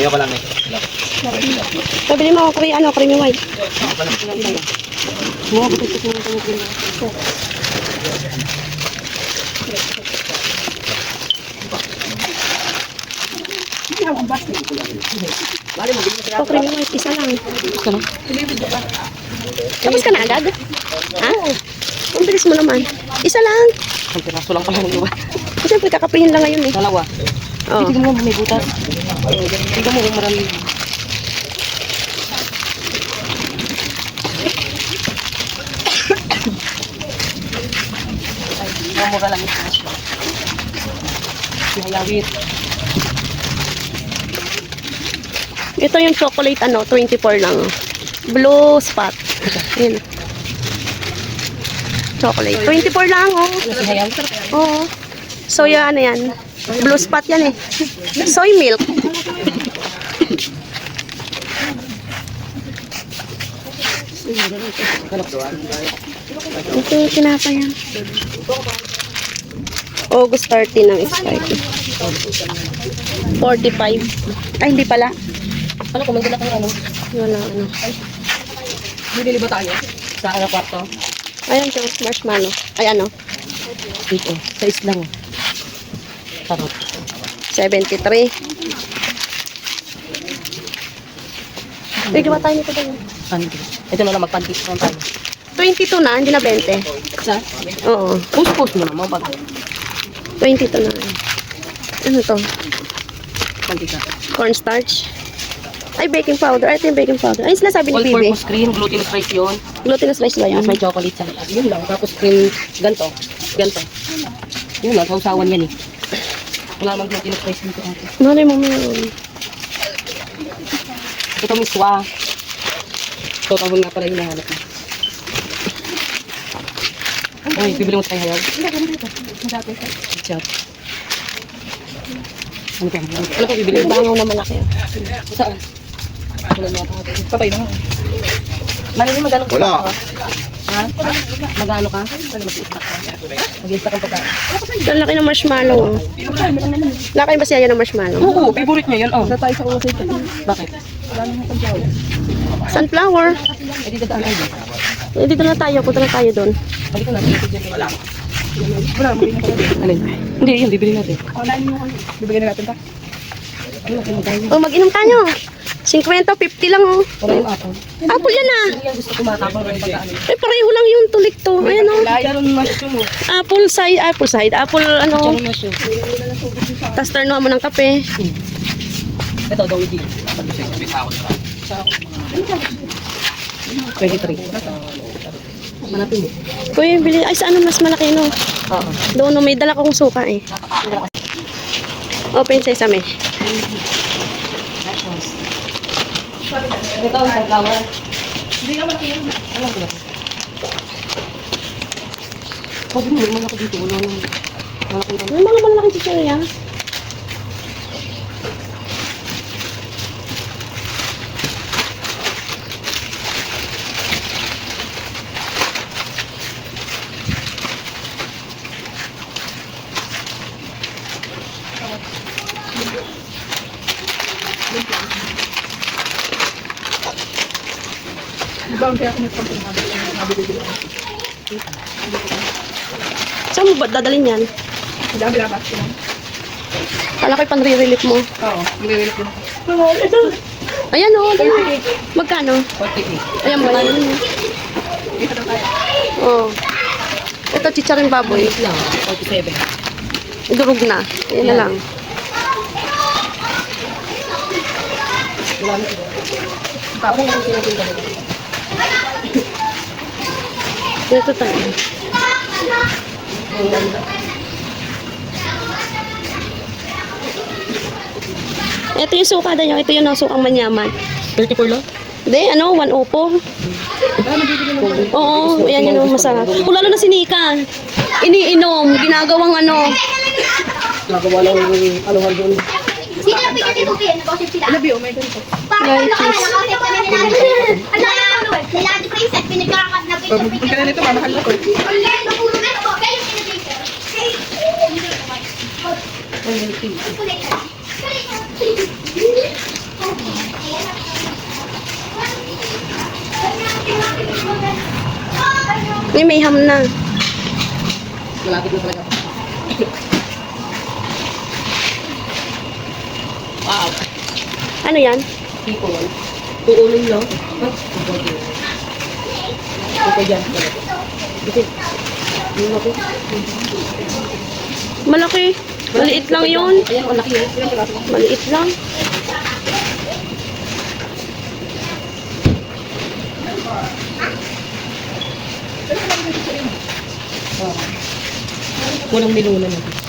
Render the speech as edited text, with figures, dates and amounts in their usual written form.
Kaya pa lang eh. Pabili mo ako creamy white. Mo, buti ko ng cream. Ito creamy white, isa lang. Gusto na? Tapos ka na agad? Ha? Ang bilis mo naman. Isa lang. Ang piraso lang pala ng iwan. Siyempre, kakaprihin lang ngayon eh. Dalawa. Oo. Tignan mo, may butas. Tignan mo kung marami. Mura lang ito. Hayawit. Ito yung chocolate 24 lang. Blue spot. Yun. Chocolate. 24 lang Hayawit. Oo. Soya yan. Blue spot yan eh. Soy milk. Ito yung kinapa yan. August 30 ng expiry. 45. Ay, hindi pala. Ano, kumain na kayo ano? Wala Bibili ba tayo? Sa kwarto? Ayan siya, marshmallow. Ay, Dito. Sa islang. Sarap. 73. Bigyan ba tayo nito ba yun? Ito na lang, magpantis na tayo. 22 na, hindi na 20. Sa? Oo, Push-push mo naman. 22 na. Ano to? Pantis na. Cornstarch. Ay, baking powder. Ay, ito yung baking powder. Ay, sinasabi ni Bibi. All-purpose cream, glutinous rice yun. Glutinous rice ba yan? May chocolate sa loob. Yun lang. Tapos cream, ganto. Ganto. Yun lang, sausawan yan eh. Wala namang glutinous rice dito. Malay mo meron. Ito miswa. Ito, tawon nga pala yung nahanap mo. Uy, bibili mo tayo hayaw. Chat. Ano pa? Ano pa bibili mo? Bangaw na malaki. Saan? Patay na nga. Malay mo magano ka? Wala. Ha? Magano ka? Mag-i-stack ang pagkain. Ang laki ng marshmallow. Laki ba siya ng marshmallow? Oo, favorite niya yun. Oh. Sa tayo sa ulo sa Bakit? Sunflower. Eh, dito daan ay dito. Eh, dito na tayo. Punta na tayo doon. Balik na natin. Wala, mabili na tayo. Alin? Hindi, yun, bibili natin. Bibigyan na natin ta. Oh, mag-inom tayo. 50, 50 lang oh. Wala yung apple. Apple yan ah. Hindi yan gusto ko matapang ng pagkaan. Eh, pareho lang yung tulik to. Ayan oh. Diyan mushroom mo. Apple side. Apple ano. Diyan mushroom. Tapos turnuhan mo ng kape. Ito, daw hindi. 23. Manapin mo. Kuya, bili. Ay, saan mas malaki no? Oo. Doon no, may dala akong suka eh. Open sa isame. Ito, ang sunflower. Hindi naman kayo. Alam ko na. Pwede mo naman ako dito. Wala nang malaking May mga malaking chichirya. Saan mo ba dadalhin yan? Kala ko'y pang-re-relief mo. Oo, nire-relate ko. Ayan o. Magkano? 48. Ayan ba yun? Oh. Ito chicharing baboy. Wait lang, 47. Durog na. Ayan na lang. Wala na ito. Tapos yung tinatinda nito. Dito tayo. Ito yung suka na yun. Ito yung sukang manyaman. 34 lang? Hindi, 104. Oo, ayan yun, masarap. Kung lalo na si Nika, iniinom, ginagawang Nagawa lang yung aluhan doon. Sino yung pinatibog yan? Nag-osip sila. Alabi, oh my God. Parang nakausip kami nila. Ano yung nila di princess, pinagkakad na Pag ka na nito, mamahal na ko. Online na puro meron ko. Kayo pinatibog. May ham na. Malapit na talaga. Wow. Ano yan? Tipo 1. Tuunin lang. Ha? Okay dyan. Okay. Yung laki. Malaki. Maliit lang yun. Ayan, ang laki yun. Ilang piraso? Maliit lang. Walang nilunan natin.